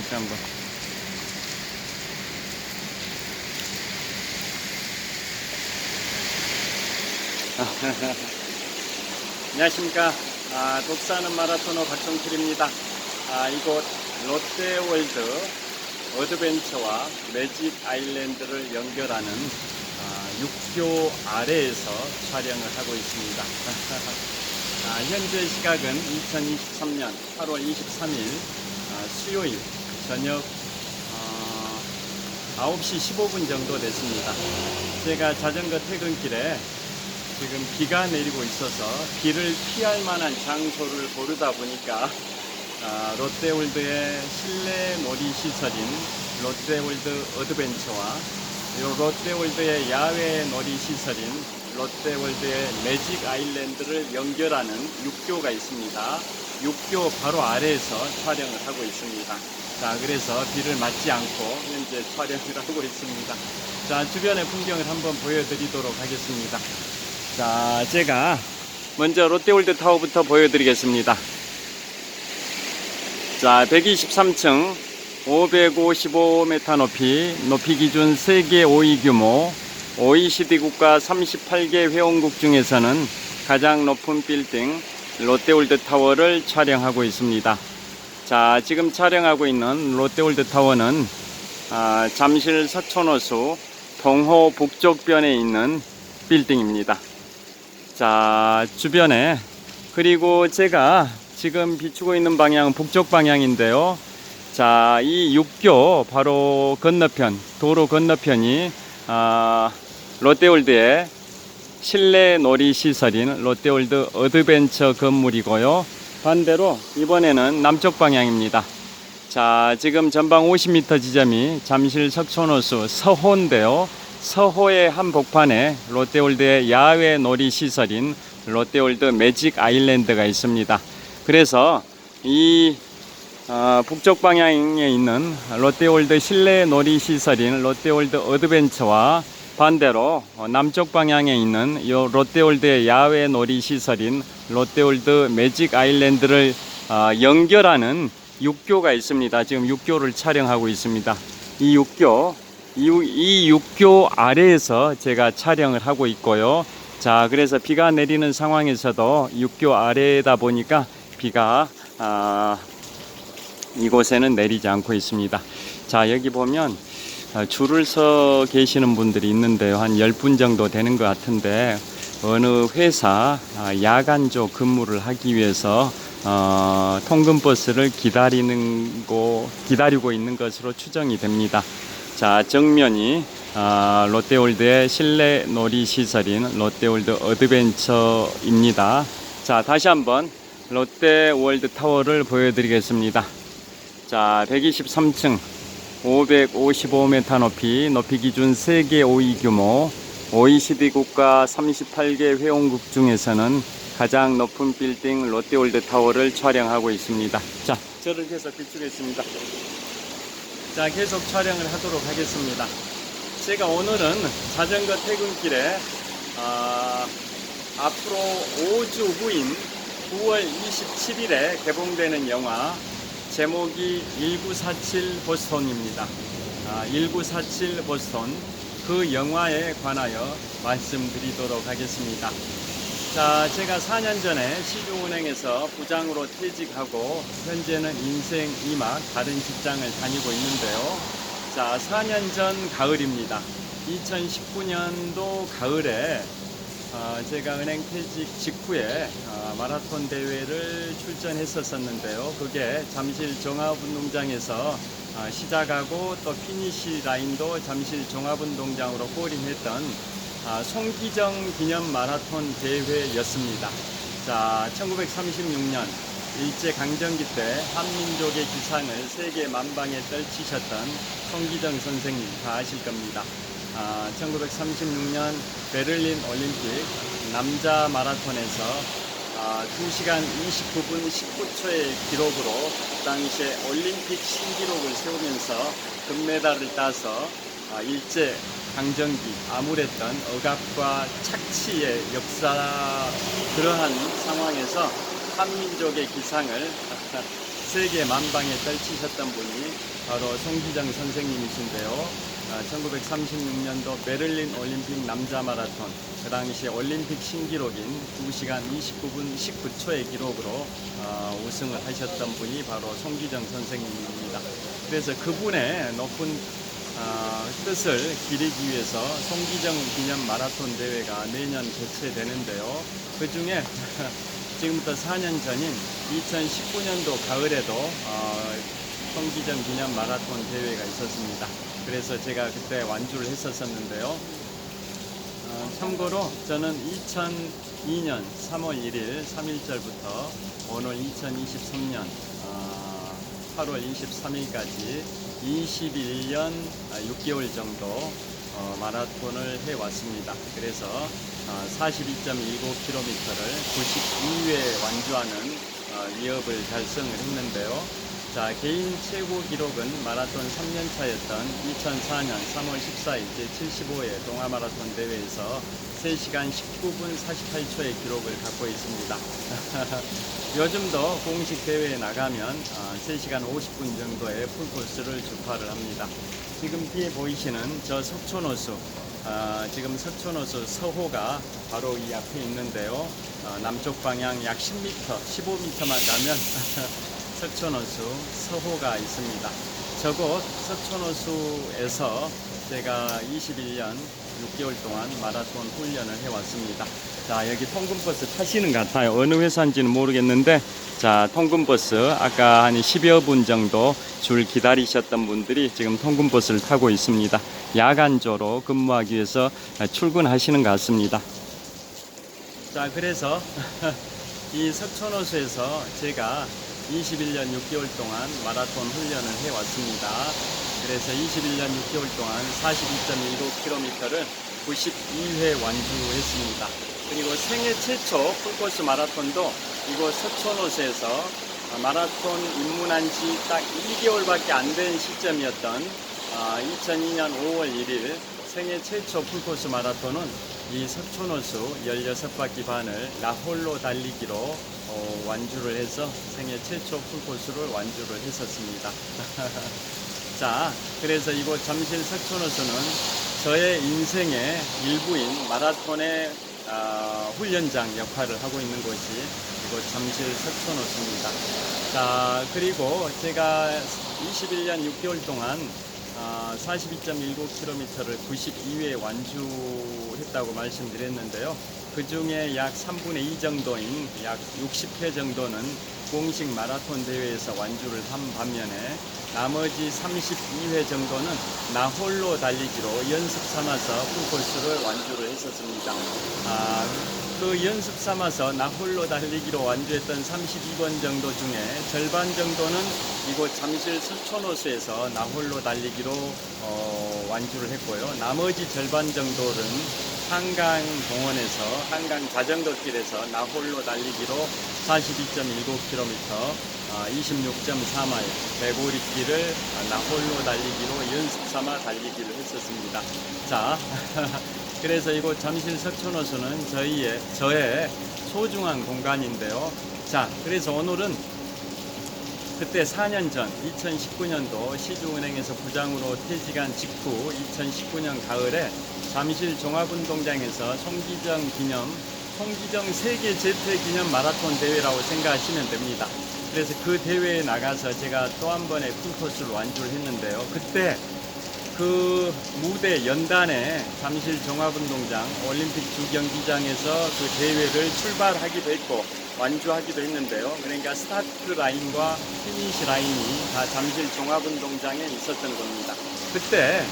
다시 한번. 안녕하십니까. 독사하는 마라토너 박종필입니다. 이곳 롯데월드 어드벤처와 매직 아일랜드를 연결하는 육교 아래에서 촬영을 하고 있습니다. 현재 시각은 2023년 8월 23일 수요일 저녁 9시 15분 정도 됐습니다. 제가 자전거 퇴근길에 지금 비가 내리고 있어서 비를 피할 만한 장소를 고르다 보니까 롯데월드의 실내 놀이시설인 롯데월드 어드벤처와 롯데월드의 야외 놀이시설인 롯데월드의 매직 아일랜드를 연결하는 육교가 있습니다. 육교 바로 아래에서 촬영을 하고 있습니다. 자, 그래서 비를 맞지 않고 현재 촬영을 하고 있습니다. 자, 주변의 풍경을 한번 보여드리도록 하겠습니다. 자, 제가 먼저 롯데월드 타워부터 보여드리겠습니다. 자, 123층 555m 높이 기준 세계 5위 규모 OECD 국가 38개 회원국 중에서는 가장 높은 빌딩 롯데월드 타워를 촬영하고 있습니다. 자, 지금 촬영하고 있는 롯데월드 타워는 잠실 서촌호수 동호 북쪽변에 있는 빌딩입니다. 자, 주변에, 그리고 제가 지금 비추고 있는 방향은 북쪽 방향인데요. 자, 이 육교 바로 건너편, 도로 건너편이 롯데월드의 실내 놀이시설인 롯데월드 어드벤처 건물이고요. 반대로 이번에는 남쪽 방향입니다. 자, 지금 전방 50m 지점이 잠실 석촌호수 서호인데요. 서호의 한복판에 롯데월드의 야외 놀이시설인 롯데월드 매직 아일랜드가 있습니다. 그래서 이 북쪽 방향에 있는 롯데월드 실내 놀이시설인 롯데월드 어드벤처와 반대로 남쪽 방향에 있는 이 롯데월드의 야외 놀이시설인 롯데월드 매직 아일랜드를 연결하는 육교가 있습니다. 지금 육교를 촬영하고 있습니다. 이 육교 아래에서 제가 촬영을 하고 있고요. 자, 그래서 비가 내리는 상황에서도 육교 아래다 보니까 비가 이곳에는 내리지 않고 있습니다. 자, 여기 보면 줄을 서 계시는 분들이 있는데요. 한 10분 정도 되는 것 같은데 어느 회사 야간조 근무를 하기 위해서 통근버스를 기다리고 있는 것으로 추정이 됩니다. 자, 정면이 롯데월드의 실내 놀이시설인 롯데월드 어드벤처입니다. 자, 다시 한번 롯데월드 타워를 보여드리겠습니다. 자, 123층 555m 높이 기준 세계 5위 규모 OECD 국가 38개 회원국 중에서는 가장 높은 빌딩 롯데월드 타워를 촬영하고 있습니다. 자, 저를 계속 비추겠습니다. 자, 계속 촬영을 하도록 하겠습니다. 제가 오늘은 자전거 퇴근길에 앞으로 5주 후인 9월 27일에 개봉되는 영화 제목이 1947 보스턴입니다. 1947 보스턴, 그 영화에 관하여 말씀드리도록 하겠습니다. 자, 제가 4년 전에 시중은행에서 부장으로 퇴직하고 현재는 인생 2막 다른 직장을 다니고 있는데요. 자, 4년 전 가을입니다. 2019년도 가을에 제가 은행 퇴직 직후에 마라톤 대회를 출전했었는데요. 그게 잠실 종합운동장에서 시작하고 또 피니시 라인도 잠실 종합운동장으로 꼬림했던 송기정 기념 마라톤 대회였습니다. 자, 1936년 일제강점기 때 한민족의 기상을 세계 만방에 떨치셨던 송기정 선생님 다 아실 겁니다. 1936년 베를린 올림픽 남자 마라톤에서 2시간 29분 19초의 기록으로 당시에 올림픽 신기록을 세우면서 금메달을 따서 일제 강점기 암울했던 억압과 착취의 그러한 상황에서 한민족의 기상을 세계 만방에 떨치셨던 분이 바로 송기정 선생님이신데요. 1936년도 베를린 올림픽 남자 마라톤, 그 당시 올림픽 신기록인 2시간 29분 19초의 기록으로 우승을 하셨던 분이 바로 송기정 선생님입니다. 그래서 그분의 높은 뜻을 기리기 위해서 송기정 기념 마라톤 대회가 매년 개최되는데요. 그 중에 지금부터 4년 전인 2019년도 가을에도 송기정 기념 마라톤 대회가 있었습니다. 그래서 제가 그때 완주를 했었는데요. 참고로 저는 2002년 3월 1일 3일절부터 오늘 2023년 8월 23일까지 21년 6개월 정도 마라톤을 해왔습니다. 그래서 42.19km를 92회 완주하는 위협을 달성을 했는데요. 자, 개인 최고 기록은 마라톤 3년차였던 2004년 3월 14일 제75회 동아마라톤 대회에서 3시간 19분 48초의 기록을 갖고 있습니다. 요즘도 공식 대회에 나가면 3시간 50분 정도의 풀코스를 주파를 합니다. 지금 뒤에 보이시는 저 석촌호수, 지금 석촌호수 서호가 바로 이 앞에 있는데요. 남쪽 방향 약 10m, 15m만 가면 석촌호수 서호가 있습니다. 저곳 석촌호수에서 제가 21년 6개월 동안 마라톤 훈련을 해왔습니다. 자, 여기 통근버스 타시는 것 같아요. 어느 회사인지는 모르겠는데, 자, 통근버스 아까 한 10여 분 정도 줄 기다리셨던 분들이 지금 통근버스를 타고 있습니다. 야간조로 근무하기 위해서 출근하시는 것 같습니다. 자, 그래서 이 석촌호수에서 제가 21년 6개월 동안 마라톤 훈련을 해왔습니다. 그래서 21년 6개월 동안 42.19km를 92회 완주했습니다. 그리고 생애 최초 풀코스 마라톤도 이곳 석촌호수에서 마라톤 입문한 지 딱 2개월밖에 안 된 시점이었던 2002년 5월 1일 생애 최초 풀코스 마라톤은 이 석촌호수 16바퀴 반을 나 홀로 달리기로 완주를 해서 생애 최초 풀코스를 완주를 했었습니다. 자, 그래서 이곳 잠실 석촌호수는 저의 인생의 일부인 마라톤의 훈련장 역할을 하고 있는 곳이 이곳 잠실 석촌호수입니다. 자, 그리고 제가 21년 6개월 동안 42.19km를 92회 완주했다고 말씀드렸는데요. 그 중에 약 3분의 2 정도인 약 60회 정도는 공식 마라톤 대회에서 완주를 한 반면에 나머지 32회 정도는 나 홀로 달리기로 연습 삼아서 풀코스를 완주를 했었습니다. 그 연습 삼아서 나 홀로 달리기로 완주했던 32번 정도 중에 절반 정도는 이곳 잠실 석촌호수에서 나 홀로 달리기로 완주를 했고요. 나머지 절반 정도는 한강공원에서 한강 자전거길에서 나 홀로 달리기로 42.19km 26.4마일 대고리길을 나 홀로 달리기로 연습 삼아 달리기를 했었습니다. 자, 그래서 이곳 잠실 석촌호수는 저의 소중한 공간인데요. 자, 그래서 오늘은 그때 4년 전 2019년도 시중은행에서 부장으로 퇴직한 직후 2019년 가을에 잠실 종합운동장에서 송기정 세계 재패 기념 마라톤 대회라고 생각하시면 됩니다. 그래서 그 대회에 나가서 제가 또 한 번의 풀코스를 완주를 했는데요. 그때 그 무대 연단에 잠실 종합운동장 올림픽 주경기장에서 그 대회를 출발하기도 했고 완주하기도 했는데요. 그러니까 스타트 라인과 피니시 라인이 다 잠실 종합운동장에 있었던 겁니다. 그때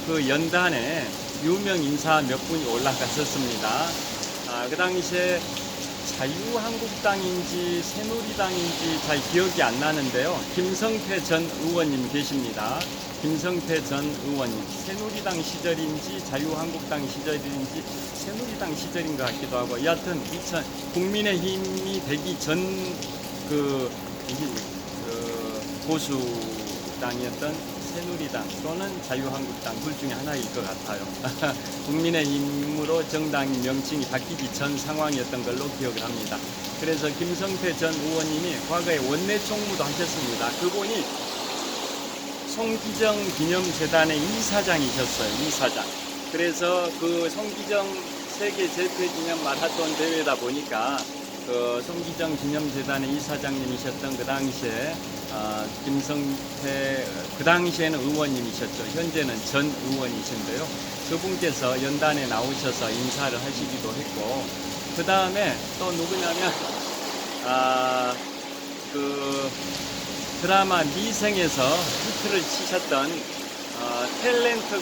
그 연단에 유명 인사 몇 분이 올라갔었습니다. 그 당시에 자유한국당인지 새누리당인지 잘 기억이 안 나는데요. 김성태 전 의원님 계십니다. 김성태 전 의원님, 새누리당 시절인지 자유한국당 시절인지 새누리당 시절인 것 같기도 하고, 여하튼 국민의힘이 되기 전 보수당이었던 새누리당 또는 자유한국당 둘 중에 하나일 것 같아요. 국민의힘으로 정당 명칭이 바뀌기 전 상황이었던 걸로 기억을 합니다. 그래서 김성태 전 의원님이 과거에 원내 총무도 하셨습니다. 그분이 송기정 기념재단의 이사장이셨어요. 이사장. 그래서 그 송기정 세계 재패기념 마라톤 대회다 보니까 그 송기정 기념재단의 이사장님이셨던 그 당시에 김성태 그 당시에는 의원님이셨죠. 현재는 전 의원이신데요. 그분께서 연단에 나오셔서 인사를 하시기도 했고, 그 다음에 또 누구냐면 그 드라마 미생에서 히트를 치셨던 탤런트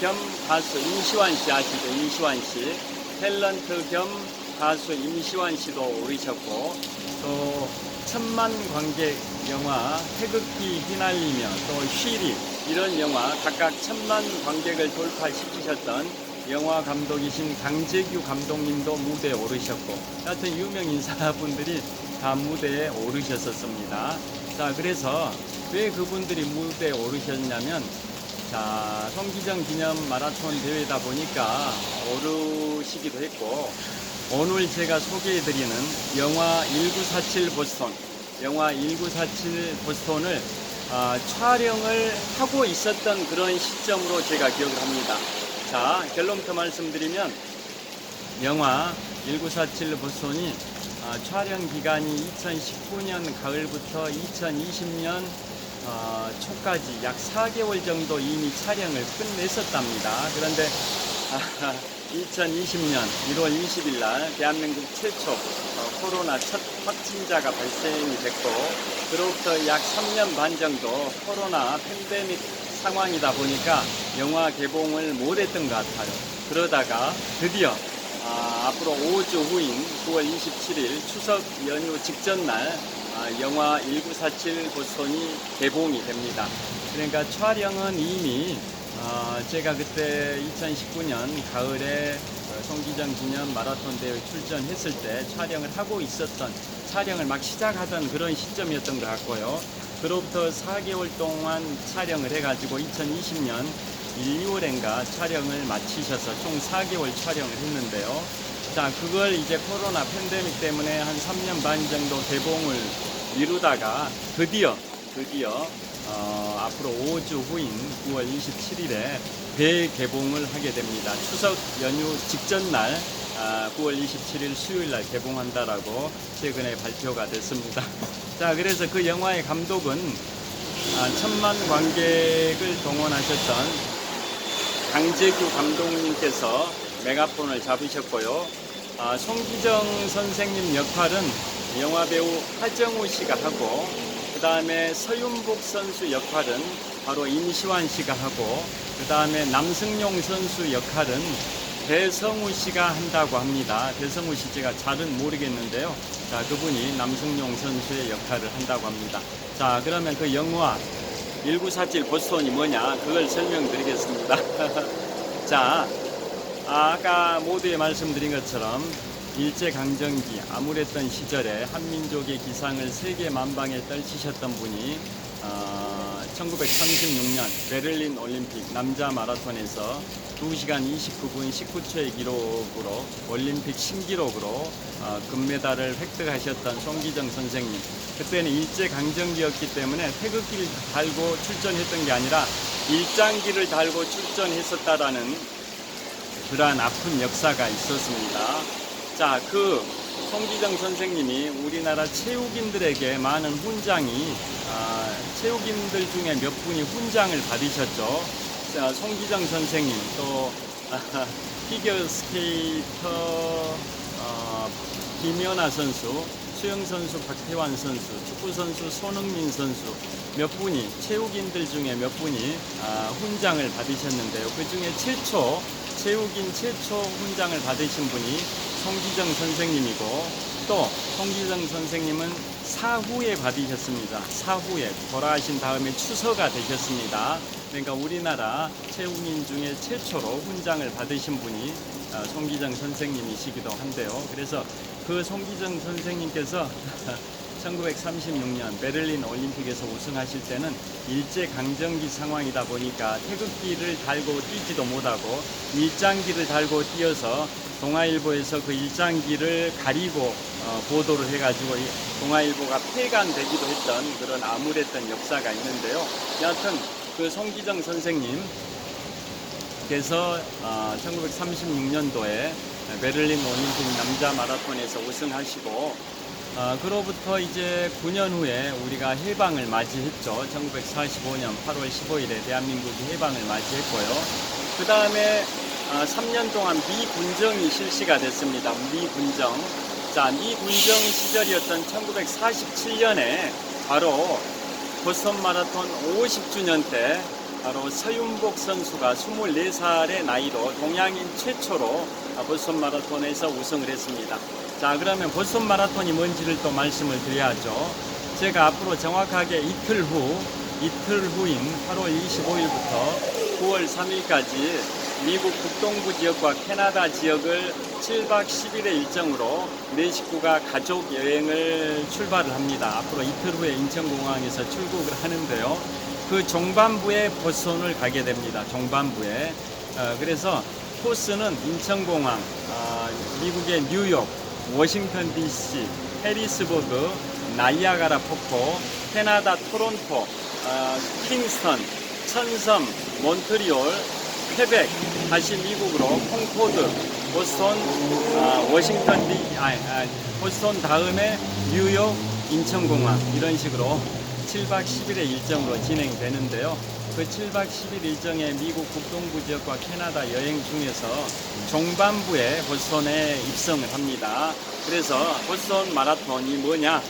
겸 가수 임시완 씨 아시죠? 임시완 씨. 탤런트 겸 가수 임시완 씨도 오르셨고, 또 천만 관객 영화 태극기 휘날리며 또 쉬리 이런 영화 각각 천만 관객을 돌파시키셨던 영화 감독이신 강재규 감독님도 무대에 오르셨고, 하여튼 유명 인사분들이 다 무대에 오르셨었습니다. 자, 그래서 왜 그분들이 무대에 오르셨냐면, 자, 송기정 기념 마라톤 대회다 보니까 오르시기도 했고, 오늘 제가 소개해드리는 영화 1947 보스턴, 영화 1947 보스턴을 촬영을 하고 있었던 그런 시점으로 제가 기억을 합니다. 자, 결론부터 말씀드리면 영화 1947 보스턴이 촬영 기간이 2019년 가을부터 2020년 초까지 약 4개월 정도 이미 촬영을 끝냈었답니다. 그런데 2020년 1월 20일 날 대한민국 최초 코로나 첫 확진자가 발생이 됐고, 그로부터 약 3년 반 정도 코로나 팬데믹 상황이다 보니까 영화 개봉을 못했던 것 같아요. 그러다가 드디어 앞으로 5주 후인 9월 27일 추석 연휴 직전 날 영화 1947 보스턴이 개봉이 됩니다. 그러니까 촬영은 이미 제가 그때 2019년 가을에 송기정 기념 마라톤 대회 출전했을 때 촬영을 하고 있었던, 촬영을 막 시작하던 그런 시점이었던 것 같고요. 그로부터 4개월 동안 촬영을 해가지고 2020년 1, 2월인가 촬영을 마치셔서 총 4개월 촬영을 했는데요. 자, 그걸 이제 코로나 팬데믹 때문에 한 3년 반 정도 개봉을 미루다가 드디어 앞으로 5주 후인 9월 27일에 대개봉을 하게 됩니다. 추석 연휴 직전 날 9월 27일 수요일 날 개봉한다라고 최근에 발표가 됐습니다. 자, 그래서 그 영화의 감독은 천만 관객을 동원하셨던 강재규 감독님께서 메가폰을 잡으셨고요. 송기정 선생님 역할은 영화배우 하정우 씨가 하고, 그 다음에 서윤복 선수 역할은 바로 임시완 씨가 하고, 그 다음에 남승용 선수 역할은 배성우 씨가 한다고 합니다. 배성우 씨 제가 잘은 모르겠는데요. 자, 그분이 남승용 선수의 역할을 한다고 합니다. 자, 그러면 그 영화 1947 보스턴이 뭐냐, 그걸 설명드리겠습니다. 자, 아까 모두에 말씀드린 것처럼 일제강점기 암울했던 시절에 한민족의 기상을 세계 만방에 떨치셨던 분이 1936년 베를린 올림픽 남자 마라톤에서 2시간 29분 19초의 기록으로 올림픽 신기록으로 금메달을 획득하셨던 송기정 선생님. 그때는 일제강점기였기 때문에 태극기를 달고 출전했던 게 아니라 일장기를 달고 출전했었다라는 그러한 아픈 역사가 있었습니다. 자, 그 송기정 선생님이 우리나라 체육인들에게 많은 훈장이, 체육인들 중에 몇 분이 훈장을 받으셨죠. 자, 송기정 선생님, 또 피겨스케이터 김연아 선수, 수영선수 박태환 선수, 축구선수 손흥민 선수 몇 분이, 체육인들 중에 몇 분이 훈장을 받으셨는데요. 그 중에 체육인 최초 훈장을 받으신 분이 송기정 선생님이고, 또 송기정 선생님은 사후에 받으셨습니다. 사후에 돌아가신 다음에 추서가 되셨습니다. 그러니까 우리나라 체육인 중에 최초로 훈장을 받으신 분이 송기정 선생님이시기도 한데요. 그래서 그 송기정 선생님께서 1936년 베를린 올림픽에서 우승하실 때는 일제강점기 상황이다 보니까 태극기를 달고 뛰지도 못하고 일장기를 달고 뛰어서 동아일보에서 그 일장기를 가리고 보도를 해가지고 동아일보가 폐간되기도 했던 그런 암울했던 역사가 있는데요. 여하튼 그 송기정 선생님께서 1936년도에 베를린 올림픽 남자 마라톤에서 우승하시고 그로부터 이제 9년 후에 우리가 해방을 맞이했죠. 1945년 8월 15일에 대한민국이 해방을 맞이했고요. 그 다음에 3년 동안 미군정이 실시가 됐습니다. 미군정. 자, 미군정 시절이었던 1947년에 바로 보스턴 마라톤 50주년 때 바로 서윤복 선수가 24살의 나이로 동양인 최초로 보스턴 마라톤에서 우승을 했습니다. 자, 그러면 보스턴 마라톤이 뭔지를 또 말씀을 드려야죠. 제가 앞으로 정확하게 이틀 후인 8월 25일부터 9월 3일까지 미국 북동부 지역과 캐나다 지역을 7박 10일의 일정으로 내 식구가 가족 여행을 출발을 합니다. 앞으로 이틀 후에 인천공항에서 출국을 하는데요. 그 종반부에 보스턴을 가게 됩니다. 종반부에. 그래서 코스는 인천공항, 미국의 뉴욕, 워싱턴 DC, 해리스버그, 나이아가라 폭포, 캐나다 토론토, 킹스턴, 천섬, 몬트리올, 퀘벡, 다시 미국으로 콩코드, 보스턴, 보스턴 다음에 뉴욕, 인천공항 이런 식으로 7박 10일의 일정으로 진행되는데요. 그 7박 10일 일정의 미국 북동부 지역과 캐나다 여행 중에서 종반부에 보스턴에 입성을 합니다. 그래서 보스턴 마라톤이 뭐냐?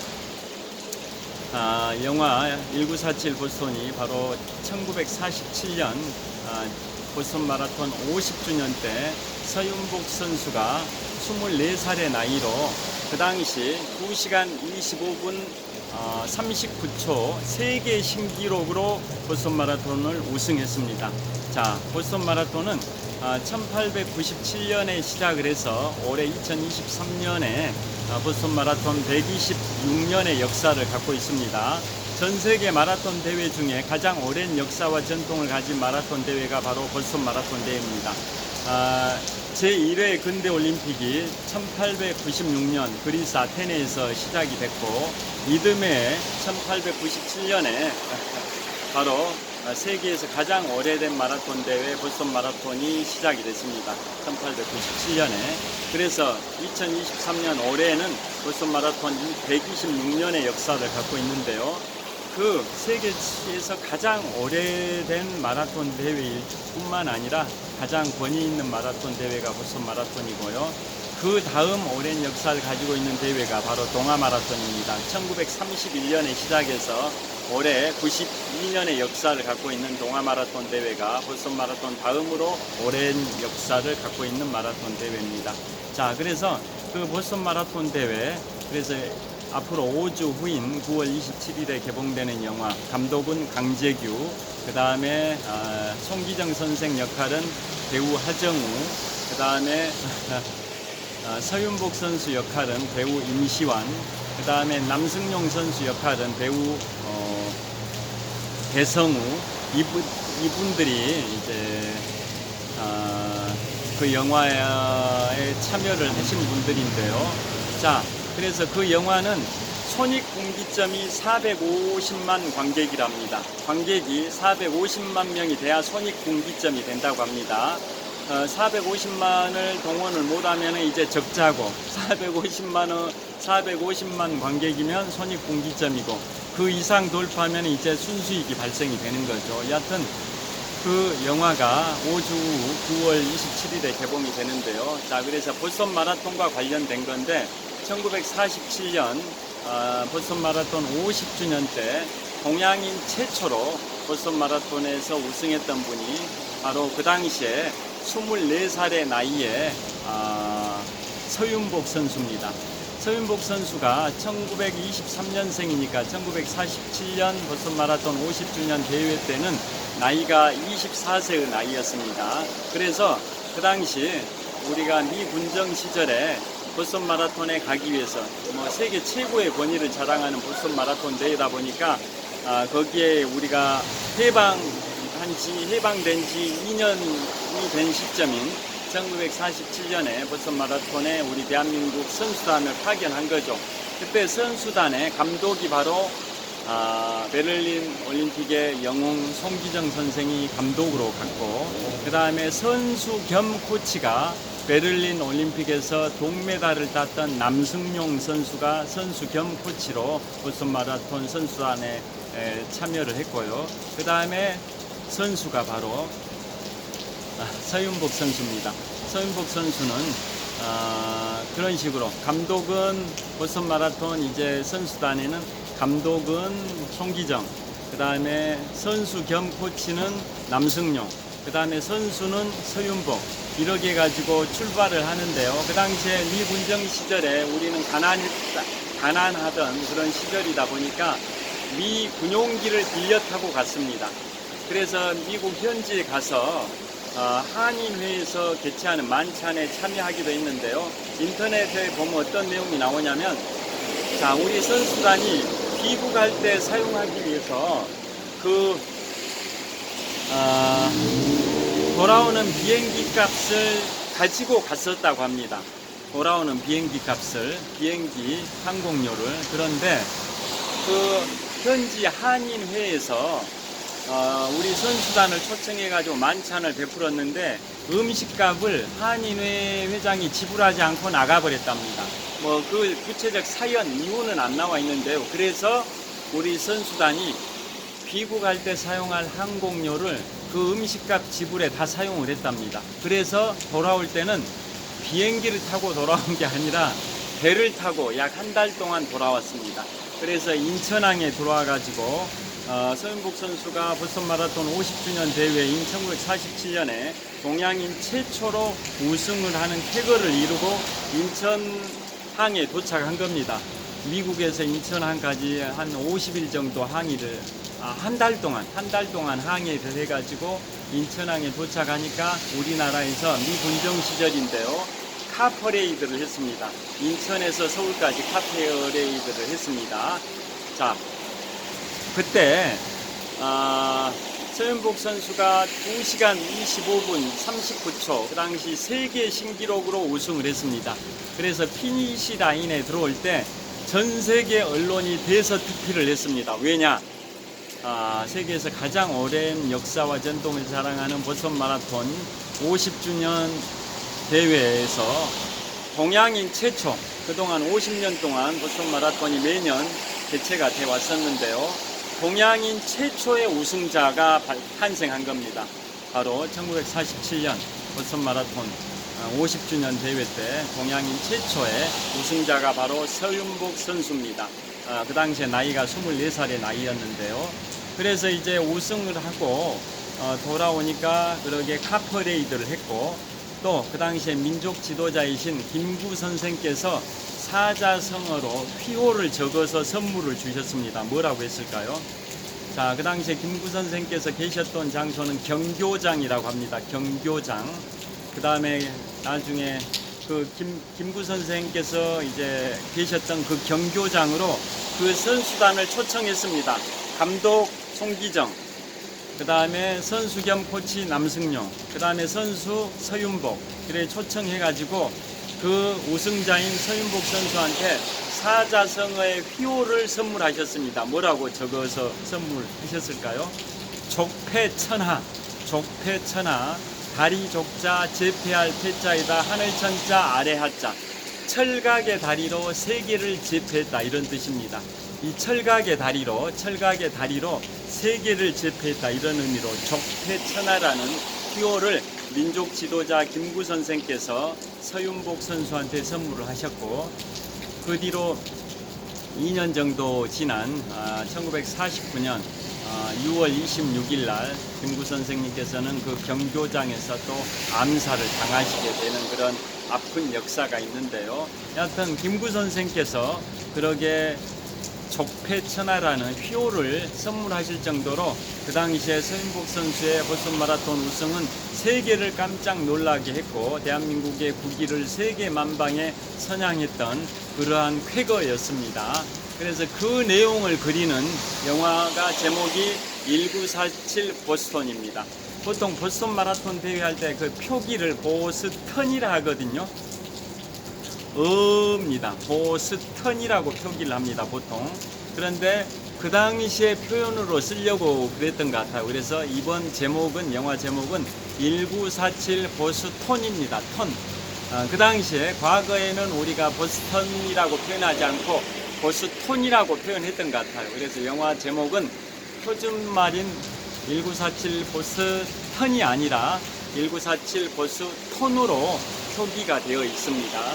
영화 1947 보스턴이 바로 1947년 보스턴 마라톤 50주년 때 서윤복 선수가 24살의 나이로 그 당시 2시간 25분 39초 세계 신기록으로 보스턴 마라톤을 우승했습니다. 자, 보스턴 마라톤은 1897년에 시작을 해서 올해 2023년에 보스턴 마라톤 126년의 역사를 갖고 있습니다. 전 세계 마라톤 대회 중에 가장 오랜 역사와 전통을 가진 마라톤 대회가 바로 보스턴 마라톤 대회입니다. 제1회 근대올림픽이 1896년 그리스 아테네에서 시작이 됐고 이듬해 1897년에 바로 세계에서 가장 오래된 마라톤 대회 보스턴 마라톤이 시작이 됐습니다. 1897년에. 그래서 2023년 올해는 보스턴 마라톤 126년의 역사를 갖고 있는데요. 그 세계에서 가장 오래된 마라톤 대회일 뿐만 아니라 가장 권위 있는 마라톤 대회가 보스턴 마라톤이고요. 그 다음 오랜 역사를 가지고 있는 대회가 바로 동아 마라톤입니다. 1931년에 시작해서 올해 92년의 역사를 갖고 있는 동아 마라톤 대회가 보스턴 마라톤 다음으로 오랜 역사를 갖고 있는 마라톤 대회입니다. 자, 그래서 그 보스턴 마라톤 대회, 그래서 앞으로 5주 후인 9월 27일에 개봉되는 영화, 감독은 강재규, 그 다음에 송기정 선생 역할은 배우 하정우, 그 다음에 서윤복 선수 역할은 배우 임시완, 그 다음에 남승용 선수 역할은 배우 배성우, 이분들이 이제 그 영화에 참여를 하신 분들인데요. 자, 그래서 그 영화는 손익분기점이 450만 관객이랍니다. 관객이 450만 명이 돼야 손익분기점이 된다고 합니다. 450만을 동원을 못하면 이제 적자고 450만 관객이면 손익분기점이고 그 이상 돌파하면 이제 순수익이 발생이 되는 거죠. 여하튼 그 영화가 5주 후 9월 27일에 개봉이 되는데요. 자, 그래서 보스턴 마라톤과 관련된 건데 1947년 보스턴 마라톤 50주년 때 동양인 최초로 보스턴 마라톤에서 우승했던 분이 바로 그 당시에 24살의 나이에 서윤복 선수입니다. 서윤복 선수가 1923년생이니까 1947년 보스턴 마라톤 50주년 대회 때는 나이가 24세의 나이였습니다. 그래서 그 당시 우리가 미군정 시절에 보스턴 마라톤에 가기 위해서 세계 최고의 권위를 자랑하는 보스턴 마라톤 대회다 보니까 거기에 우리가 해방된 지 2년이 된 시점인 1947년에 보스턴 마라톤에 우리 대한민국 선수단을 파견한 거죠. 그때 선수단의 감독이 바로 베를린 올림픽의 영웅 송기정 선생이 감독으로 갔고, 그 다음에 선수 겸 코치가 베를린 올림픽에서 동메달을 땄던 남승용 선수가 선수 겸 코치로 보스턴 마라톤 선수단에 참여를 했고요. 그 다음에 선수가 바로 서윤복 선수입니다. 서윤복 선수는 그런 식으로 감독은 보스턴 마라톤 이제 선수단에는 감독은 송기정, 그 다음에 선수 겸 코치는 남승용, 그 다음에 선수는 서윤복, 이렇게 가지고 출발을 하는데요. 그 당시에 미 군정 시절에 우리는 가난하던 그런 시절이다 보니까 미 군용기를 빌려 타고 갔습니다. 그래서 미국 현지에 가서 한인회에서 개최하는 만찬에 참여하기도 했는데요. 인터넷에 보면 어떤 내용이 나오냐면, 자, 우리 선수단이 귀국할 때 사용하기 위해서 돌아오는 비행기 값을 가지고 갔었다고 합니다. 돌아오는 비행기 값을, 비행기 항공료를. 그런데 그 현지 한인회에서 우리 선수단을 초청해가지고 만찬을 베풀었는데 음식값을 한인회 회장이 지불하지 않고 나가버렸답니다. 뭐 그 구체적 사연 이유는 안 나와 있는데요. 그래서 우리 선수단이 귀국할 때 사용할 항공료를 그 음식값 지불에 다 사용을 했답니다. 그래서 돌아올 때는 비행기를 타고 돌아온 게 아니라 배를 타고 약 한 달 동안 돌아왔습니다. 그래서 인천항에 들어와가지고 서윤복 선수가 보스턴 마라톤 50주년 대회인 1947년에 동양인 최초로 우승을 하는 쾌거를 이루고 인천항에 도착한 겁니다. 미국에서 인천항까지 한 50일 정도 항의를 한 달 동안 항해를 해가지고 인천항에 도착하니까 우리나라에서 미 군정 시절인데요, 카퍼레이드를 했습니다. 인천에서 서울까지 카퍼레이드를 했습니다. 자, 그때 서윤복 선수가 2시간 25분 39초, 그 당시 세계 신기록으로 우승을 했습니다. 그래서 피니시 라인에 들어올 때 전 세계 언론이 대서특필을 했습니다. 왜냐? 세계에서 가장 오랜 역사와 전통을 자랑하는 보스턴 마라톤 50주년 대회에서 동양인 최초, 그동안 50년 동안 보스턴 마라톤이 매년 개최가 돼 왔었는데요. 동양인 최초의 우승자가 탄생한 겁니다. 바로 1947년 보스턴 마라톤 50주년 대회 때 동양인 최초의 우승자가 바로 서윤복 선수입니다. 그 당시에 나이가 24살의 나이였는데요. 그래서 이제 우승을 하고 돌아오니까 그러게 카퍼레이드를 했고, 또 그 당시에 민족 지도자이신 김구 선생께서 사자성어로 휘호를 적어서 선물을 주셨습니다. 뭐라고 했을까요? 자, 그 당시에 김구 선생께서 계셨던 장소는 경교장이라고 합니다. 경교장. 그 다음에 나중에 그 김구 선생께서 이제 계셨던 그 경교장으로 그 선수단을 초청했습니다. 감독 송기정, 그 다음에 선수 겸 코치 남승용, 그 다음에 선수 서윤복, 그래 초청해가지고 그 우승자인 서윤복 선수한테 사자성어의 휘호를 선물하셨습니다. 뭐라고 적어서 선물하셨을까요? 족패천하, 족패천하, 다리 족자, 제패할 패자이다, 하늘천자, 아래 하자. 철각의 다리로 세계를 제패했다, 이런 뜻입니다. 이 철각의 다리로 세계를 제패했다, 이런 의미로 족패천하라는 휘호를 민족 지도자 김구 선생께서 서윤복 선수한테 선물을 하셨고, 그 뒤로 2년 정도 지난 1949년 6월 26일 날 김구 선생님께서는 그 경교장에서 또 암살을 당하시게 되는 그런 아픈 역사가 있는데요. 여하튼 김구 선생께서 그러게 족패천하라는 휘호를 선물하실 정도로 그 당시에 서윤복 선수의 보스턴 마라톤 우승은 세계를 깜짝 놀라게 했고 대한민국의 국위를 세계 만방에 선양했던 그러한 쾌거였습니다. 그래서 그 내용을 그리는 영화가 제목이 1947 보스턴입니다. 보통 보스턴 마라톤 대회할 때 그 표기를 보스턴이라 하거든요. 입니다. 보스턴이라고 표기를 합니다, 보통. 그런데 그 당시에 표현으로 쓰려고 그랬던 것 같아요. 그래서 이번 제목은, 영화 제목은 1947 보스톤입니다. 톤. 그 당시에, 과거에는 우리가 보스턴이라고 표현하지 않고 보스톤이라고 표현했던 것 같아요. 그래서 영화 제목은 표준말인 1947 보스턴이 아니라 1947 보스톤으로 표기가 되어 있습니다.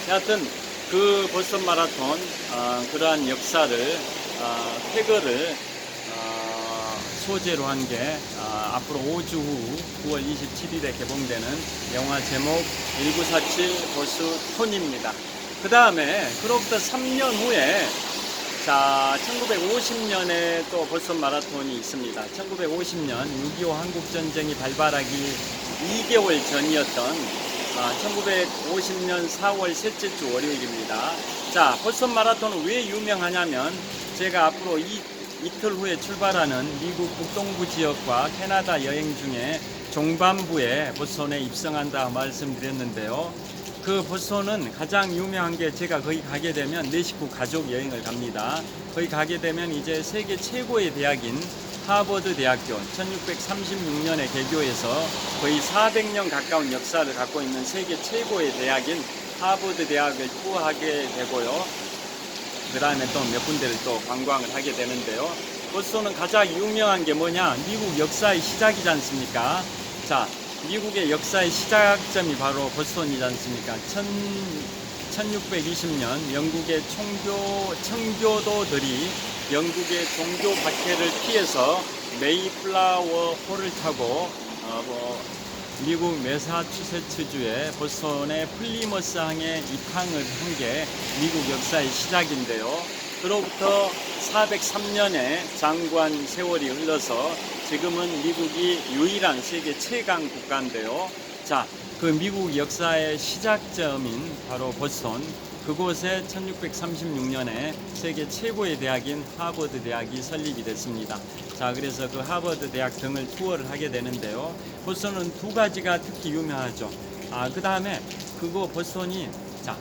여하튼 그 보스턴 마라톤 그러한 역사를 쾌거를 소재로 한 게 앞으로 5주 후 9월 27일에 개봉되는 영화 제목 1947 보스톤입니다. 그 다음에 그로부터 3년 후에 1950년에 또 보스턴 마라톤이 있습니다. 1950년 6.25 한국전쟁이 발발하기 2개월 전이었던 1950년 4월 셋째 주 월요일입니다. 자, 보스턴 마라톤은 왜 유명하냐면, 제가 앞으로 이틀 후에 출발하는 미국 북동부 지역과 캐나다 여행 중에 종반부에 보스턴에 입성한다 말씀드렸는데요. 그 보스턴은 가장 유명한 게, 제가 거기 가게 되면 내 식구 가족 여행을 갑니다. 거기 가게 되면 이제 세계 최고의 대학인 하버드 대학교, 1636년에 개교해서 거의 400년 가까운 역사를 갖고 있는 세계 최고의 대학인 하버드 대학을 투어하게 되고요. 그 다음에 또 몇 군데를 또 관광을 하게 되는데요. 보스턴은 가장 유명한 게 뭐냐? 미국 역사의 시작이지 않습니까? 자, 미국의 역사의 시작점이 바로 보스턴이지 않습니까? 1620년 영국의 청교도들이 영국의 종교 박해를 피해서 메이플라워 호를 타고 미국 매사추세츠주의 보스턴의 플리머스 항에 입항을 한 게 미국 역사의 시작인데요. 그로부터 403년에 장관 세월이 흘러서 지금은 미국이 유일한 세계 최강 국가인데요. 자, 그 미국 역사의 시작점인 바로 보스턴, 그곳에 1636년에 세계 최고의 대학인 하버드 대학이 설립이 됐습니다. 자, 그래서 그 하버드 대학 등을 투어를 하게 되는데요. 보스턴은 두 가지가 특히 유명하죠. 그 다음에 그거 보스턴이, 자,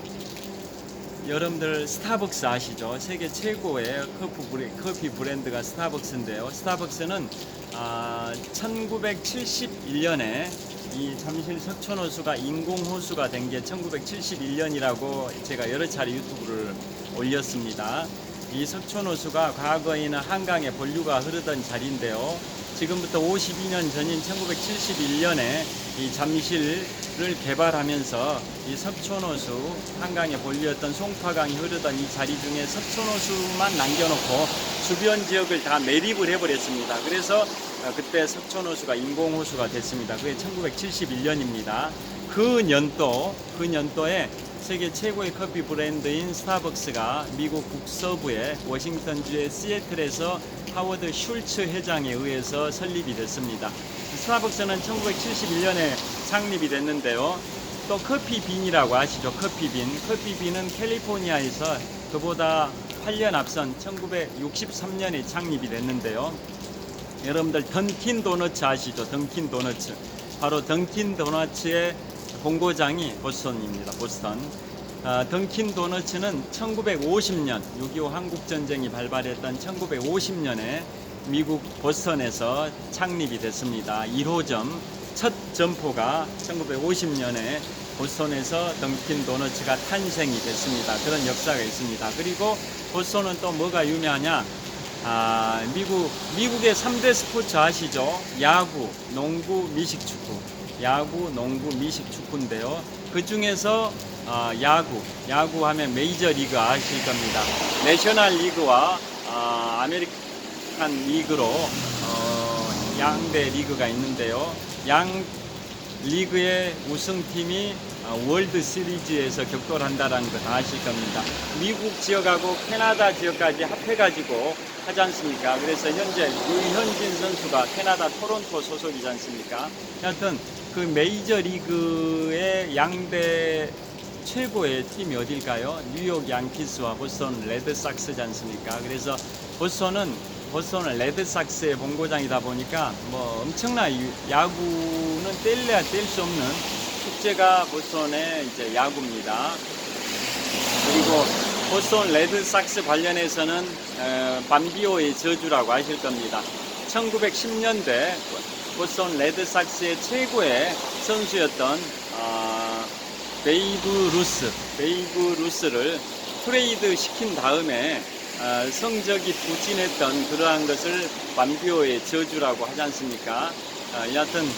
여러분들 스타벅스 아시죠? 세계 최고의 커피 브랜드가 스타벅스인데요. 스타벅스는 1971년에 이 잠실 석촌호수가 인공호수가 된 게 1971년이라고 제가 여러 차례 유튜브를 올렸습니다. 이 석촌호수가 과거에는 한강에 본류가 흐르던 자리인데요. 지금부터 52년 전인 1971년에 이 잠실을 개발하면서 이 석촌호수, 한강에 본류였던 송파강이 흐르던 이 자리 중에 석촌호수만 남겨놓고 주변 지역을 다 매립을 해버렸습니다. 그래서 그때 석촌호수가 인공호수가 됐습니다. 그게 1971년입니다. 그 연도에 세계 최고의 커피 브랜드인 스타벅스가 미국 북서부의 워싱턴주의 시애틀에서 하워드 슐츠 회장에 의해서 설립이 됐습니다. 스타벅스는 1971년에 창립이 됐는데요. 또 커피빈이라고 아시죠? 커피빈은 캘리포니아에서 그보다 8년 앞선 1963년에 창립이 됐는데요. 여러분들 던킨 도너츠 아시죠? 던킨 도너츠. 바로 던킨 도너츠의 본고장이 보스턴입니다. 보스턴. 던킨 도너츠는 1950년 6.25 한국전쟁이 발발했던 1950년에 미국 보스턴에서 창립이 됐습니다. 1호점 첫 점포가 1950년에 보스턴에서 던킨 도너츠가 탄생이 됐습니다. 그런 역사가 있습니다. 그리고 보스턴은 또 뭐가 유명하냐? 미국의 3대 스포츠 아시죠? 야구, 농구, 미식축구. 야구, 농구, 미식축구인데요. 그 중에서 야구 하면 메이저리그 아실 겁니다. 내셔널 리그와 아메리칸 리그로 양대 리그가 있는데요. 양 리그의 우승팀이 월드 시리즈에서 격돌한다는 거 다 아실 겁니다. 미국 지역하고 캐나다 지역까지 합해가지고 하지 않습니까? 그래서 현재 유현진 선수가 캐나다 토론토 소속이지 않습니까? 하여튼 그 메이저리그의 양대 최고의 팀이 어딜까요? 뉴욕 양키스와 보스턴 레드삭스지 않습니까? 그래서 보스턴은 보스턴은 레드삭스의 본고장이다 보니까 뭐 엄청난 야구는 뗄래야 뗄 수 없는 축제가 보스턴의 이제 야구입니다. 그리고 보스턴 레드삭스 관련해서는 밤비오의 저주라고 아실 겁니다. 1910년대 보스턴 레드삭스의 최고의 선수였던 베이브 루스를 트레이드 시킨 다음에 성적이 부진했던 그러한 것을 밤비오의 저주라고 하지 않습니까? 여하튼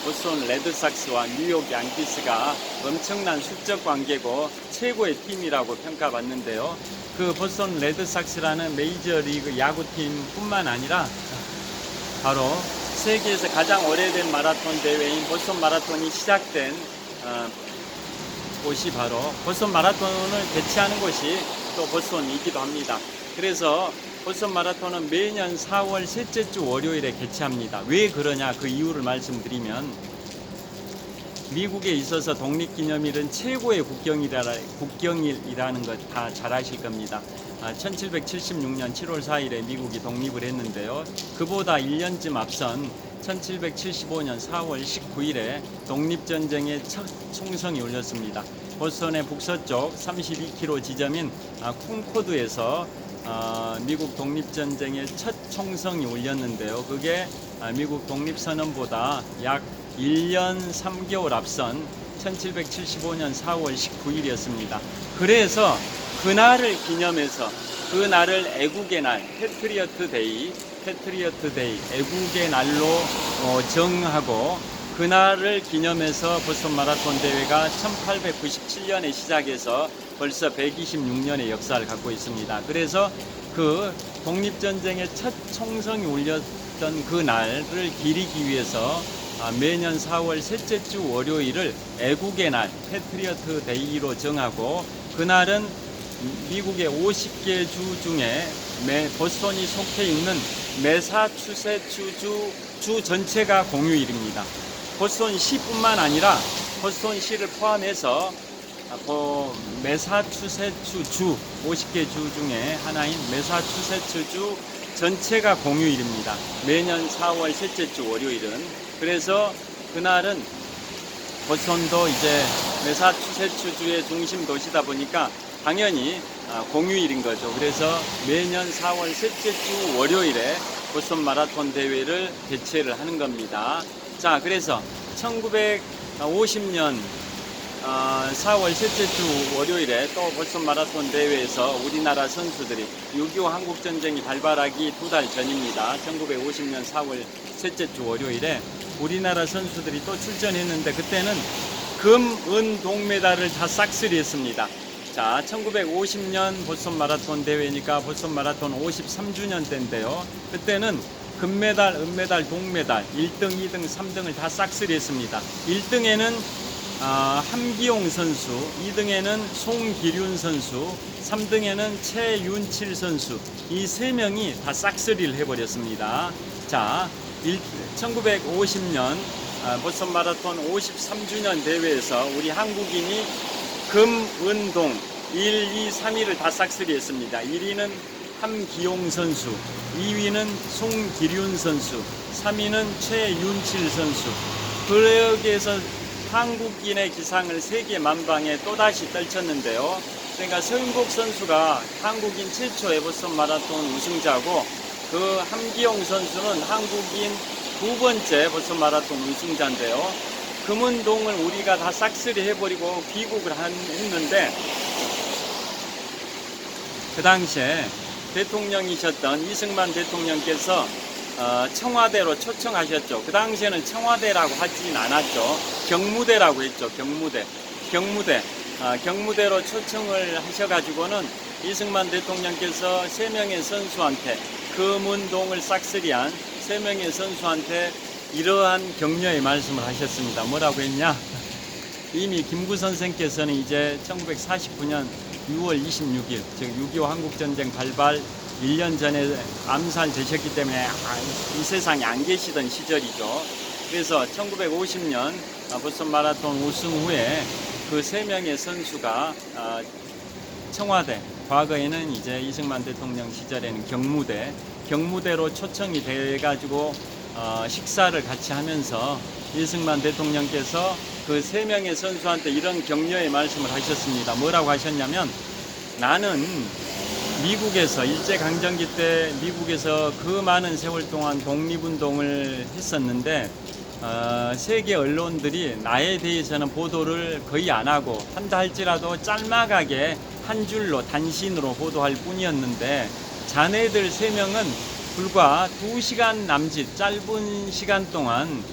보스턴 레드삭스와 뉴욕 양키스가 엄청난 수적 관계고 최고의 팀이라고 평가받는데요. 그 보스턴 레드삭스라는 메이저리그 야구팀뿐만 아니라 바로 세계에서 가장 오래된 마라톤 대회인 보스턴 마라톤이 시작된 곳이 바로 보스턴 마라톤을 개최하는 곳이 또 보스턴이기도 합니다. 그래서 보스턴 마라톤은 매년 4월 셋째 주 월요일에 개최합니다. 왜 그러냐 그 이유를 말씀드리면 미국에 있어서 독립기념일은 최고의 국경일이라는 것 다 잘 아실 겁니다. 1776년 7월 4일에 미국이 독립을 했는데요. 그보다 1년쯤 앞선 1775년 4월 19일에 독립전쟁의 첫 총성이 울렸습니다. 보스턴의 북서쪽 32km 지점인 콩코드에서 미국 독립전쟁의 첫 총성이 울렸는데요. 그게 미국 독립선언보다 약 1년 3개월 앞선 1775년 4월 19일이었습니다. 그래서 그날을 기념해서 그 날을 애국의 날, 패트리어트 데이, 애국의 날로 정하고 그날을 기념해서 보스턴 마라톤 대회가 1897년에 시작해서 벌써 126년의 역사를 갖고 있습니다. 그래서 그 독립전쟁의 첫 총성이 울렸던 그 날을 기리기 위해서 매년 4월 셋째 주 월요일을 애국의 날, 패트리어트 데이로 정하고 그날은 미국의 50개 주 중에 보스턴이 속해 있는 매사추세츠 주 전체가 공휴일입니다. 보스턴 시뿐만 아니라 보스턴 시를 포함해서 매사추세츠 주 50개 주 중에 하나인 매사추세츠 주 전체가 공휴일입니다. 매년 4월 셋째 주 월요일은. 그래서 그날은 보스턴도 이제 매사추세츠 주의 중심 도시다 보니까 당연히 공휴일인 거죠. 그래서 매년 4월 셋째 주 월요일에 보스턴 마라톤 대회를 개최를 하는 겁니다. 자, 그래서 1950년 4월 셋째 주 월요일에 또 보스턴 마라톤 대회에서 우리나라 선수들이 6.25 한국전쟁이 발발하기 2달 전입니다. 1950년 4월 셋째 주 월요일에 우리나라 선수들이 또 출전했는데 그때는 금, 은, 동메달을 다 싹쓸이 했습니다. 자, 1950년 보스턴 마라톤 대회니까 보스턴 마라톤 53주년 때인데요. 그때는 금메달, 은메달, 동메달 1등, 2등, 3등을 다 싹쓸이 했습니다. 1등에는 함기용 선수, 2등에는 송기륜 선수, 3등에는 최윤칠 선수 이 세 명이 다 싹쓸이를 해버렸습니다. 자, 1950년 보스턴 마라톤 53주년 대회에서 우리 한국인이 금, 은, 동 1, 2, 3위를 다 싹쓸이 했습니다. 1위는 함기용 선수, 2위는 송기륜 선수, 3위는 최윤칠 선수. 그러기에서 한국인의 기상을 세계 만방에 또다시 떨쳤는데요. 그러니까 서인국 선수가 한국인 최초의 보스턴 마라톤 우승자고 그 함기용 선수는 한국인 두 번째 보스턴 마라톤 우승자인데요. 금은동을 우리가 다 싹쓸이 해버리고 귀국을 했는데 그 당시에 대통령이셨던 이승만 대통령께서 청와대로 초청하셨죠. 그 당시에는 청와대라고 하진 않았죠. 경무대라고 했죠. 경무대로 초청을 하셔가지고는 이승만 대통령께서 3명의 선수한테 금은동을 싹쓸이한 3명의 선수한테 이러한 격려의 말씀을 하셨습니다. 뭐라고 했냐? 이미 김구 선생께서는 이제 1949년 6월 26일, 즉 6.25 한국전쟁 발발 1년 전에 암살되셨기 때문에 이 세상에 안 계시던 시절이죠. 그래서 1950년 보스턴 마라톤 우승 후에 그 3명의 선수가 청와대, 과거에는 이제 이승만 대통령 시절에는 경무대로 초청이 돼가지고 식사를 같이 하면서 이승만 대통령께서 그 3명의 선수한테 이런 격려의 말씀을 하셨습니다. 뭐라고 하셨냐면, 나는 미국에서 일제강점기 때 미국에서 그 많은 세월 동안 독립운동을 했었는데 세계 언론들이 나에 대해서는 보도를 거의 안 하고 한다 할지라도 짤막하게 한 줄로 단신으로 보도할 뿐이었는데, 자네들 3명은 불과 2시간 남짓 짧은 시간 동안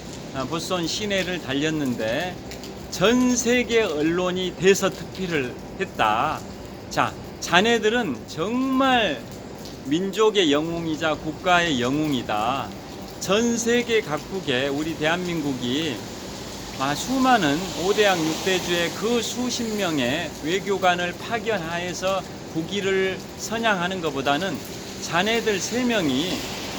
보스턴 시내를 달렸는데 전 세계 언론이 대서특필을 했다. 자, 자네들은 정말 민족의 영웅이자 국가의 영웅이다. 전 세계 각국에 우리 대한민국이 수많은 5대양 6대주의 그 수십 명의 외교관을 파견하여서 국위를 선양하는 것보다는 자네들 3명이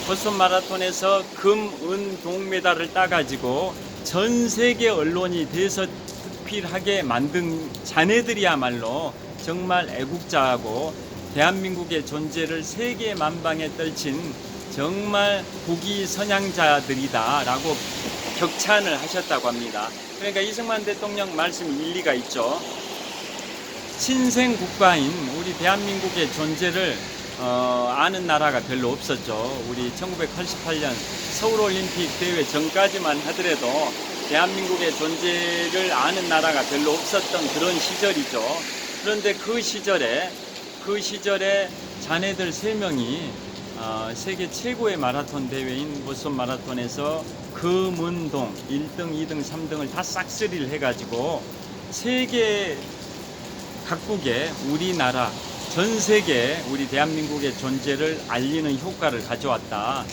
보스턴 마라톤에서 금, 은, 동메달을 따가지고 전 세계 언론이 대서특필하게 만든 자네들이야말로 정말 애국자하고 대한민국의 존재를 세계 만방에 떨친 정말 국위 선양자들이다 라고 격찬을 하셨다고 합니다. 그러니까 이승만 대통령 말씀이 일리가 있죠. 신생 국가인 우리 대한민국의 존재를 아는 나라가 별로 없었죠. 우리 1988년 서울올림픽 대회 전까지만 하더라도 대한민국의 존재를 아는 나라가 별로 없었던 그런 시절이죠. 그런데 그 시절에 자네들 3명이 세계 최고의 마라톤 대회인 보스턴 마라톤에서 금은동 1등, 2등, 3등을 다 싹쓸이를 해가지고 세계 각국의 우리나라 전 세계에 우리 대한민국의 존재를 알리는 효과를 가져왔다.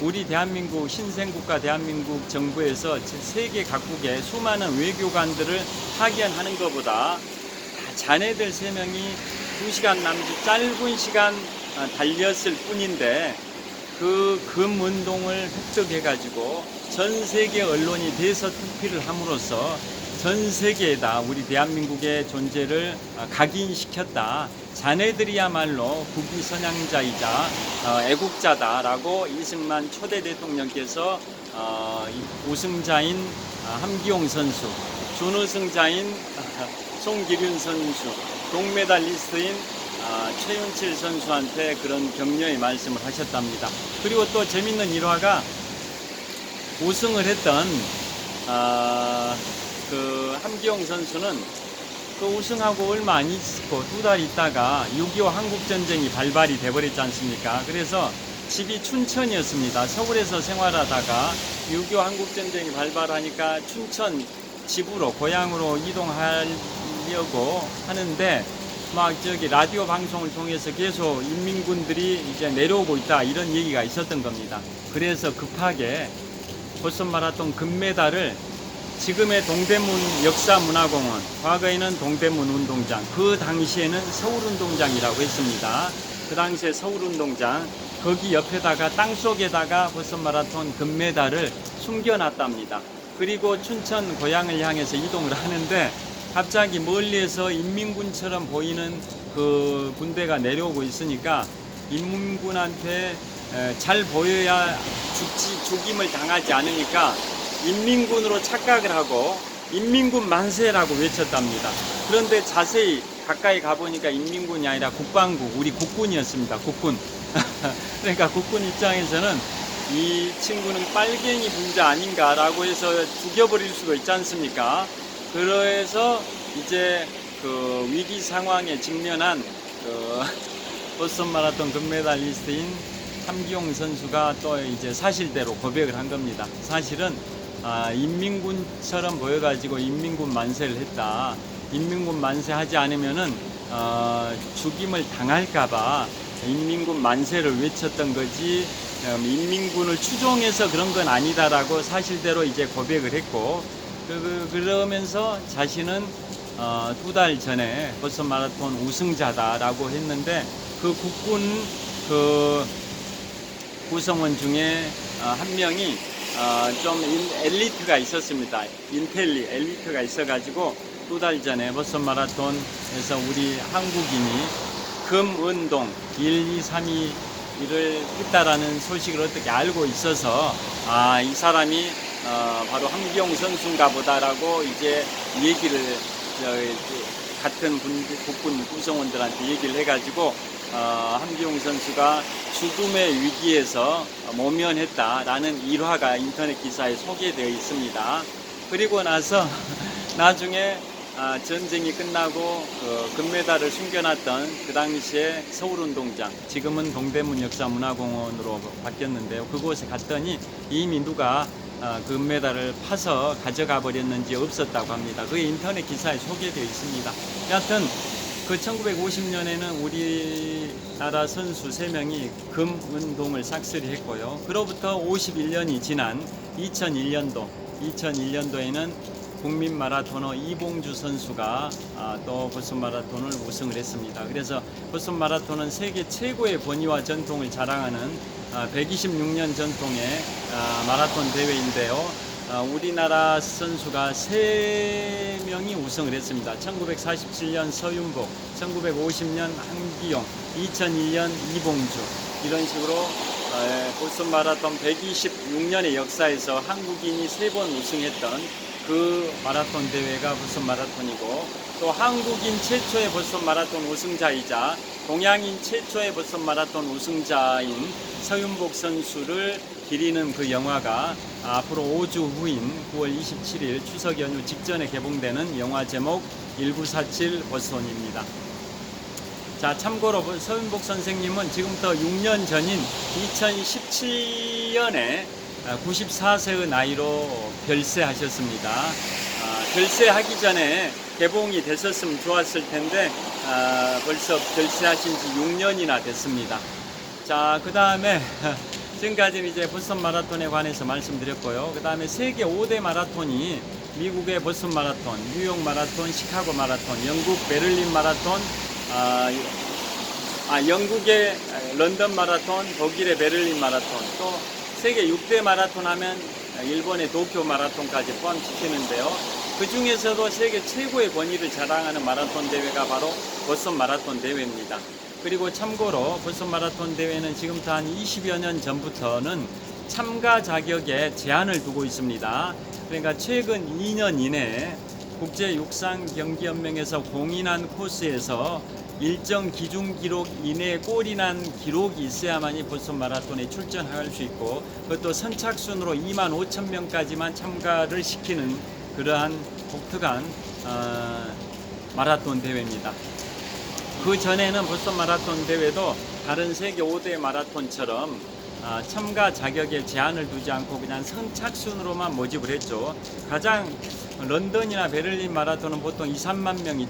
우리 대한민국 신생국가 대한민국 정부에서 세계 각국의 수많은 외교관들을 파견하는 것보다 자네들 3명이 2시간 남짓 짧은 시간 달렸을 뿐인데 그 금운동을 획득해가지고 전 세계 언론이 대서특필을 함으로써 전 세계에다 우리 대한민국의 존재를 각인시켰다. 자네들이야말로 국위 선양자이자 애국자다라고 이승만 초대 대통령께서 우승자인 함기용 선수, 준우승자인 송기륜 선수, 동메달리스트인 최윤칠 선수한테 그런 격려의 말씀을 하셨답니다. 그리고 또 재밌는 일화가 우승을 했던 그 함기용 선수는 그 우승하고 얼마 안 있고 2달 있다가 6.25 한국전쟁이 발발이 돼버렸지 않습니까? 그래서 집이 춘천이었습니다. 서울에서 생활하다가 6.25 한국전쟁이 발발하니까 춘천 집으로 고향으로 이동하려고 하는데 막 저기 라디오 방송을 통해서 계속 인민군들이 이제 내려오고 있다 이런 얘기가 있었던 겁니다. 그래서 급하게 보스턴 마라톤 금메달을 지금의 동대문 역사문화공원, 과거에는 동대문 운동장, 그 당시에는 서울운동장이라고 했습니다. 그 당시에 서울운동장, 거기 옆에다가 땅속에다가 보스턴 마라톤 금메달을 숨겨놨답니다. 그리고 춘천 고향을 향해서 이동을 하는데 갑자기 멀리에서 인민군처럼 보이는 그 군대가 내려오고 있으니까 인민군한테 잘 보여야 죽임을 당하지 않으니까 인민군으로 착각을 하고 인민군 만세라고 외쳤답니다. 그런데 자세히 가까이 가보니까 인민군이 아니라 국방부, 우리 국군이었습니다. 국군. 그러니까 국군 입장에서는 이 친구는 빨갱이 분자 아닌가라고 해서 죽여버릴 수가 있지 않습니까? 그래서 이제 그 위기 상황에 직면한 그 보스턴 마라톤 금메달리스트인 함기용 선수가 또 이제 사실대로 고백을 한 겁니다. 사실은 인민군처럼 보여가지고 인민군 만세를 했다. 인민군 만세하지 않으면은 죽임을 당할까봐 인민군 만세를 외쳤던 거지 인민군을 추종해서 그런 건 아니다라고 사실대로 이제 고백을 했고 그러면서 자신은 2달 전에 보스턴 마라톤 우승자다라고 했는데 그 국군 그 구성원 중에 한 명이 좀 엘리트가 있었습니다. 인텔리 엘리트가 있어가지고 2달 전에 보스턴 마라톤에서 우리 한국인이 금은동 1, 2, 3위 일을 했다라는 소식을 어떻게 알고 있어서 이 사람이 바로 함기용 선수인가 보다라고 이제 얘기를 같은 국군 구성원들한테 얘기를 해가지고 함기용 선수가 죽음의 위기에서 모면했다라는 일화가 인터넷 기사에 소개되어 있습니다. 그리고 나서 나중에 전쟁이 끝나고 금메달을 숨겨놨던 그 당시에 서울운동장, 지금은 동대문 역사문화공원으로 바뀌었는데요. 그곳에 갔더니 이미 누가 금메달을 파서 가져가 버렸는지 없었다고 합니다. 그게 인터넷 기사에 소개되어 있습니다. 여하튼 그 1950년에는 우리나라 선수 3명이 금은동을 싹쓸이 했고요. 그로부터 51년이 지난 2001년도에는 국민 마라토너 이봉주 선수가 또 보스턴 마라톤을 우승을 했습니다. 그래서 보스턴 마라톤은 세계 최고의 권위와 전통을 자랑하는 126년 전통의 마라톤 대회인데요. 우리나라 선수가 3명이 우승을 했습니다. 1947년 서윤복, 1950년 함기용, 2001년 이봉주. 이런 식으로 보스턴 마라톤 126년의 역사에서 한국인이 3번 우승했던 그 마라톤 대회가 보스턴 마라톤이고, 또 한국인 최초의 보스턴 마라톤 우승자이자 동양인 최초의 보스턴 마라톤 우승자인 서윤복 선수를 기리는 그 영화가 앞으로 5주 후인 9월 27일 추석 연휴 직전에 개봉되는 영화 제목 1947 보스턴입니다. 자, 참고로 서윤복 선생님은 지금부터 6년 전인 2017년에 94세의 나이로 별세하셨습니다. 별세하기 전에 개봉이 됐었으면 좋았을 텐데 벌써 별세하신 지 6년이나 됐습니다. 자, 그 다음에 지금까지는 이제 보스턴 마라톤에 관해서 말씀드렸고요. 그 다음에 세계 5대 마라톤이 미국의 보스턴 마라톤, 뉴욕 마라톤, 시카고 마라톤, 영국 베를린 마라톤, 영국의 런던 마라톤, 독일의 베를린 마라톤, 또 세계 6대 마라톤 하면 일본의 도쿄 마라톤까지 포함시키는데요. 그 중에서도 세계 최고의 권위를 자랑하는 마라톤 대회가 바로 보스턴 마라톤 대회입니다. 그리고 참고로 보스턴 마라톤 대회는 지금부터 한 20여 년 전부터는 참가 자격에 제한을 두고 있습니다. 그러니까 최근 2년 이내에 국제육상경기연맹에서 공인한 코스에서 일정 기준 기록 이내에 골이 난 기록이 있어야만이 보스턴 마라톤에 출전할 수 있고, 그것도 선착순으로 25,000명까지만 참가를 시키는 그러한 독특한 마라톤 대회입니다. 그 전에는 보스턴 마라톤 대회도 다른 세계 5대 마라톤처럼 참가 자격에 제한을 두지 않고 그냥 선착순으로만 모집을 했죠. 가장 런던이나 베를린 마라톤은 보통 2, 3만 명이